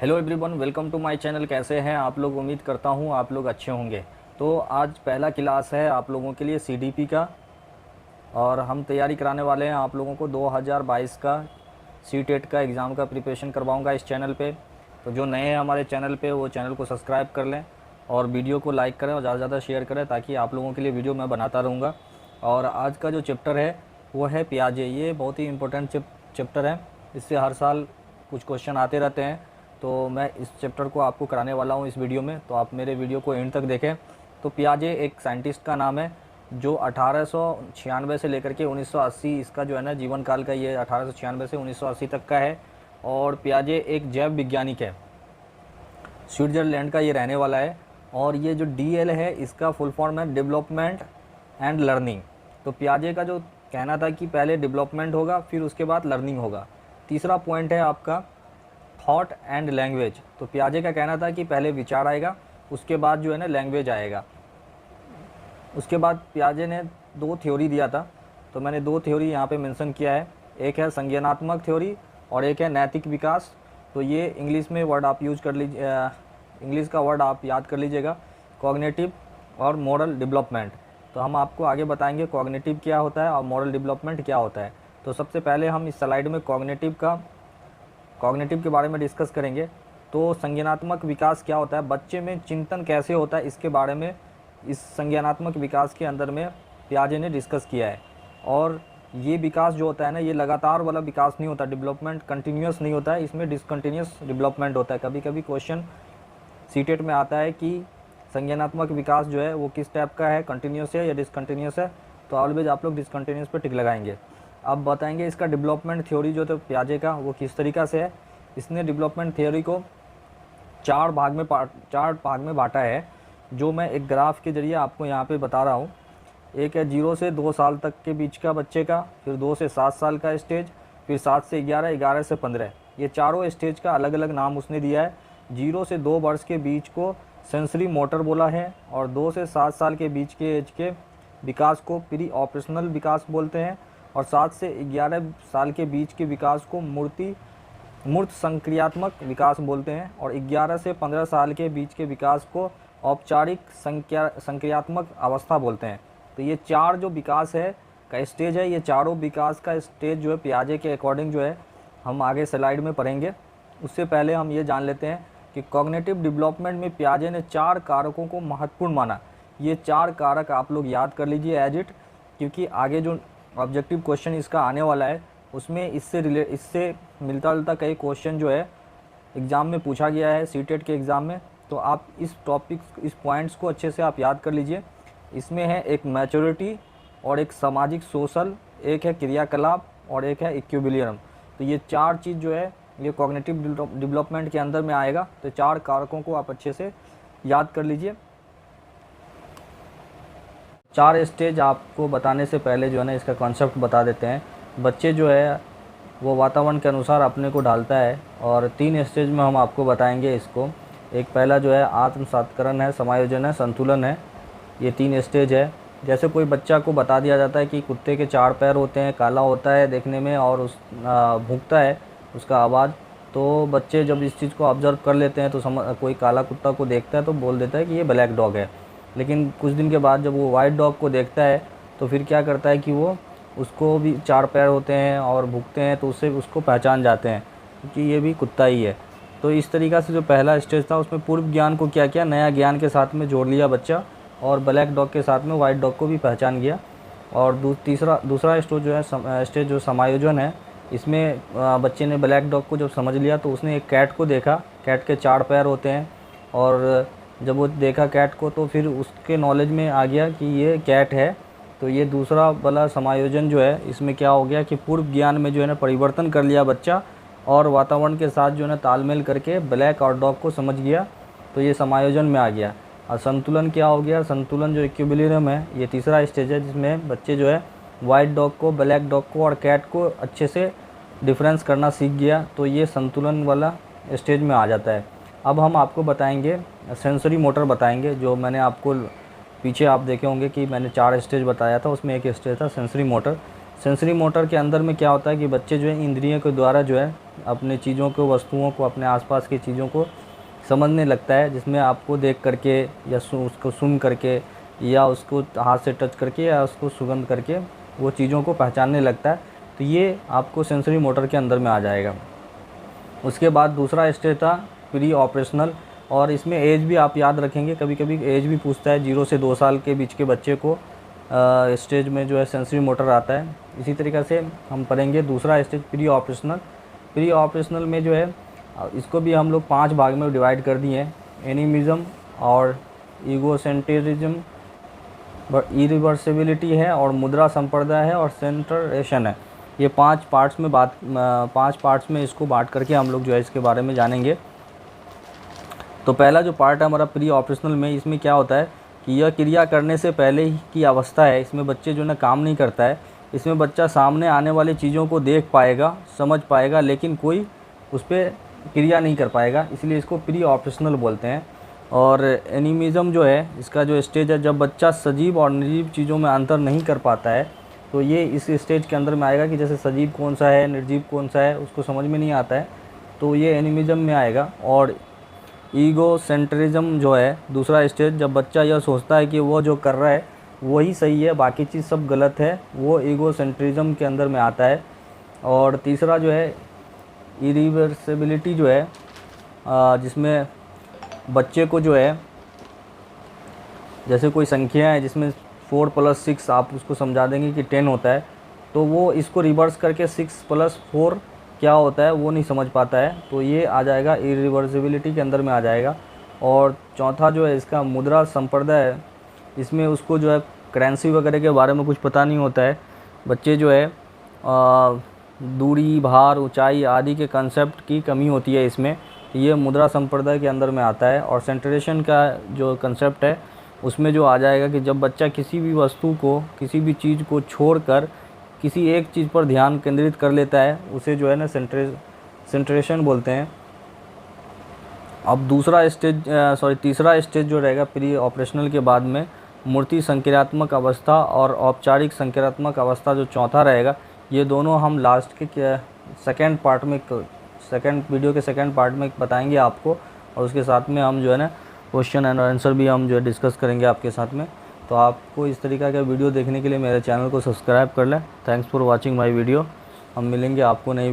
Hello everyone, welcome to my channel. कैसे हैं आप लोग? उम्मीद करता हूं आप लोग अच्छे होंगे। तो आज पहला क्लास है आप लोगों के लिए सीडीपी का, और हम तैयारी कराने वाले हैं आप लोगों को 2022 का सीटेट का एग्ज़ाम का प्रिपरेशन करवाऊंगा इस चैनल पे। तो जो नए हैं हमारे चैनल पे वो चैनल को सब्सक्राइब कर लें और वीडियो को लाइक करें और ज़्यादा से ज़्यादा शेयर करें, ताकि आप लोगों के लिए वीडियो मैं बनाता रहूँगा। और आज का जो चैप्टर है वो है पियाजे। ये बहुत ही इंपॉर्टेंट चैप्टर है, इससे हर साल कुछ क्वेश्चन आते रहते हैं। तो मैं इस चैप्टर को आपको कराने वाला हूँ इस वीडियो में, तो आप मेरे वीडियो को एंड तक देखें। तो पियाजे एक साइंटिस्ट का नाम है जो 1896 से लेकर के 1980 इसका जो है ना जीवन काल का, ये 1896 से 1980 तक का है। और पियाजे एक जैव वैज्ञानिक है, स्विट्ज़रलैंड का ये रहने वाला है। और ये जो डीएल है इसका फुल फॉर्म है डेवलपमेंट एंड लर्निंग। तो पियाजे का जो कहना था कि पहले डेवलपमेंट होगा फिर उसके बाद लर्निंग होगा। तीसरा पॉइंट है आपका थॉट एंड लैंग्वेज। तो पियाजे का कहना था कि पहले विचार आएगा, उसके बाद जो है ना लैंग्वेज आएगा। उसके बाद पियाजे ने दो थ्योरी दिया था, तो मैंने दो थ्योरी यहाँ पे मेंशन किया है। एक है संज्ञानात्मक थ्योरी और एक है नैतिक विकास। तो ये इंग्लिश में वर्ड आप यूज कर लीजिए, इंग्लिश का वर्ड आप याद कर लीजिएगा, कॉग्निटिव और मॉरल डेवलपमेंट। तो हम आपको आगे बताएंगे कॉग्निटिव क्या होता है और मॉरल डेवलपमेंट क्या होता है। तो सबसे पहले हम इस स्लाइड में कॉग्निटिव के बारे में डिस्कस करेंगे। तो संज्ञानात्मक विकास क्या होता है, बच्चे में चिंतन कैसे होता है, इसके बारे में इस संज्ञानात्मक विकास के अंदर में पियाजे ने डिस्कस किया है। और ये विकास जो होता है ना, ये लगातार वाला विकास नहीं होता, डेवलपमेंट कंटिन्यूस नहीं होता है, इसमें डिसकंटिन्यूस डेवलपमेंट होता है। कभी कभी क्वेश्चन सीटेट में आता है कि संज्ञानात्मक विकास जो है वो किस टाइप का है, कंटिन्यूस है या डिसकंटिन्यूस है। तो ऑलवेज आप लोग डिसकंटिन्यूस पर टिक लगाएंगे। अब बताएंगे इसका डेवलपमेंट थ्योरी जो था पियाजे का वो किस तरीक़ा से है। इसने डेवलपमेंट थ्योरी को चार भाग में बांटा है, जो मैं एक ग्राफ के जरिए आपको यहाँ पे बता रहा हूँ। एक है 0 से 2 साल तक के बीच का बच्चे का, फिर 2 से 7 साल का स्टेज, फिर 7 से 11, 11 से 15। ये चारों स्टेज का अलग अलग नाम उसने दिया है। 0 से 2 वर्ष के बीच को सेंसरी मोटर बोला है, और 2 से 7 साल के बीच के एज के विकास को प्री ऑपरेशनल विकास बोलते हैं, और 7 से 11 साल के बीच के विकास को मूर्त संक्रियात्मक विकास बोलते हैं, और 11 से 15 साल के बीच के विकास को औपचारिक संक्रियात्मक अवस्था बोलते हैं। तो ये चार जो विकास है का स्टेज है, ये चारों विकास का स्टेज जो है पियाजे के अकॉर्डिंग जो है हम आगे स्लाइड में पढ़ेंगे। उससे पहले हम ये जान लेते हैं कि कॉग्निटिव डेवलपमेंट में पियाजे ने 4 कारकों को महत्वपूर्ण माना। ये 4 कारक आप लोग याद कर लीजिए एज इट, क्योंकि आगे जो ऑब्जेक्टिव क्वेश्चन इसका आने वाला है उसमें इससे मिलता जुलता कई क्वेश्चन जो है एग्ज़ाम में पूछा गया है, सीटेट के एग्ज़ाम में। तो आप इस इस पॉइंट्स को अच्छे से आप याद कर लीजिए। इसमें है एक मैच्योरिटी और एक सामाजिक सोशल, एक है क्रियाकलाप और एक है इक्विलिब्रियम। तो ये 4 चीज़ जो है ये कॉग्निटिव डेवलपमेंट के अंदर में आएगा। तो 4 कारकों को आप अच्छे से याद कर लीजिए। 4 स्टेज आपको बताने से पहले जो है ना इसका कॉन्सेप्ट बता देते हैं। बच्चे जो है वो वातावरण के अनुसार अपने को ढालता है, और 3 स्टेज में हम आपको बताएंगे इसको। एक पहला जो है आत्मसात्करण है, समायोजन है, संतुलन है। ये 3 स्टेज है। जैसे कोई बच्चा को बता दिया जाता है कि कुत्ते के 4 पैर होते हैं, काला होता है देखने में और भूंकता है उसका आवाज़, तो बच्चे जब इस चीज़ को ऑब्जर्व कर लेते हैं तो कोई काला कुत्ता को देखता है तो बोल देता है कि ये ब्लैक डॉग है। लेकिन कुछ दिन के बाद जब वो वाइट डॉग को देखता है तो फिर क्या करता है कि वो उसको भी 4 पैर होते हैं और भूंकते हैं, तो उससे उसको पहचान जाते हैं कि ये भी कुत्ता ही है। तो इस तरीक़ा से जो पहला स्टेज था उसमें पूर्व ज्ञान को क्या किया, नया ज्ञान के साथ में जोड़ लिया बच्चा, और ब्लैक डॉग के साथ में वाइट डॉग को भी पहचान गया। और दूसरा स्टेज जो समायोजन है, इसमें बच्चे ने ब्लैक डॉग को जब समझ लिया तो उसने एक कैट को देखा। कैट के 4 पैर होते हैं, और जब वो देखा कैट को तो फिर उसके नॉलेज में आ गया कि ये कैट है। तो ये दूसरा वाला समायोजन जो है इसमें क्या हो गया कि पूर्व ज्ञान में जो है ना परिवर्तन कर लिया बच्चा, और वातावरण के साथ जो है ना तालमेल करके ब्लैक और डॉग को समझ गया। तो ये समायोजन में आ गया। और संतुलन क्या हो गया, संतुलन जो इक्विलिब्रियम है, ये तीसरा स्टेज है जिसमें बच्चे जो है वाइट डॉग को, ब्लैक डॉग को और कैट को अच्छे से डिफरेंस करना सीख गया। तो ये संतुलन वाला स्टेज में आ जाता है। अब हम आपको बताएंगे सेंसरी मोटर बताएंगे, जो मैंने आपको पीछे आप देखे होंगे कि मैंने 4 स्टेज बताया था, उसमें एक स्टेज था सेंसरी मोटर। सेंसरी मोटर के अंदर में क्या होता है कि बच्चे जो है इंद्रियों के द्वारा जो है अपने चीज़ों को, वस्तुओं को, अपने आसपास की चीज़ों को समझने लगता है, जिसमें आपको देख करके या उसको सुन करके या उसको हाथ से टच करके या उसको सुगंध करके वो चीज़ों को पहचानने लगता है। तो ये आपको सेंसरी मोटर के अंदर में आ जाएगा। उसके बाद दूसरा स्टेज था प्री ऑपरेशनल, और इसमें एज भी आप याद रखेंगे, कभी कभी एज भी पूछता है। 0 से 2 साल के बीच के बच्चे को स्टेज में जो है सेंसरी मोटर आता है। इसी तरीक़े से हम पढ़ेंगे दूसरा stage pre operational. Pre operational में जो है इसको भी हम लोग 5 भाग में डिवाइड कर दिए हैं। एनिमिज़म और ईगोसेंट्रिज्म, इरिवर्सिबिलिटी है, और मुद्रा संप्रदाय है, और सेंटरेशन है। ये 5 पार्ट्स में इसको बांट करके हम लोग जो है इसके बारे में जानेंगे। तो पहला जो पार्ट है हमारा प्री ऑपरेशनल में, इसमें क्या होता है कि यह क्रिया करने से पहले ही की अवस्था है। इसमें बच्चे जो है ना काम नहीं करता है। इसमें बच्चा सामने आने वाली चीज़ों को देख पाएगा, समझ पाएगा, लेकिन कोई उस पर क्रिया नहीं कर पाएगा, इसलिए इसको प्री ऑपरेशनल बोलते हैं। और एनिमिज़म जो है इसका जो स्टेज है, जब बच्चा सजीव और निर्जीव चीज़ों में अंतर नहीं कर पाता है, तो ये इस स्टेज के अंदर में आएगा कि जैसे सजीव कौन सा है, निर्जीव कौन सा है, उसको समझ में नहीं आता है, तो ये एनिमिज़म में आएगा। और ईगोसेंट्रिज्म जो है दूसरा स्टेज, जब बच्चा यह सोचता है कि वो जो कर रहा है वही सही है, बाकी चीज़ सब गलत है, वो ईगोसेंट्रिज्म के अंदर में आता है। और तीसरा जो है इरिवर्सिबिलिटी जो है, जिसमें बच्चे को जो है जैसे कोई संख्या है जिसमें 4 + 6 आप उसको समझा देंगे कि 10 होता है, तो वो इसको रिवर्स करके 6 + 4 क्या होता है वो नहीं समझ पाता है, तो ये आ जाएगा इरिवर्सिबिलिटी के अंदर में आ जाएगा। और चौथा जो है इसका मुद्रा संप्रदाय है। इसमें उसको जो है करेंसी वगैरह के बारे में कुछ पता नहीं होता है। बच्चे जो है दूरी, भार, ऊंचाई आदि के कंसेप्ट की कमी होती है इसमें, ये मुद्रा संप्रदाय के अंदर में आता है। और सेंट्रेशन का जो कंसेप्ट है उसमें जो आ जाएगा कि जब बच्चा किसी भी वस्तु को, किसी भी चीज़ को छोड़कर किसी एक चीज़ पर ध्यान केंद्रित कर लेता है, उसे जो है ना सेंट्रेशन बोलते हैं। अब तीसरा स्टेज जो रहेगा प्री ऑपरेशनल के बाद में, मूर्ति संक्रियात्मक अवस्था और औपचारिक संक्रियात्मक अवस्था जो चौथा रहेगा, ये दोनों हम लास्ट के सेकंड वीडियो के सेकंड पार्ट में बताएंगे आपको। और उसके साथ में हम जो है ना क्वेश्चन एंड आंसर भी हम जो है डिस्कस करेंगे आपके साथ में। तो आपको इस तरीक़ा का वीडियो देखने के लिए मेरे चैनल को सब्सक्राइब कर लें। Thanks for watching my video. हम मिलेंगे आपको नई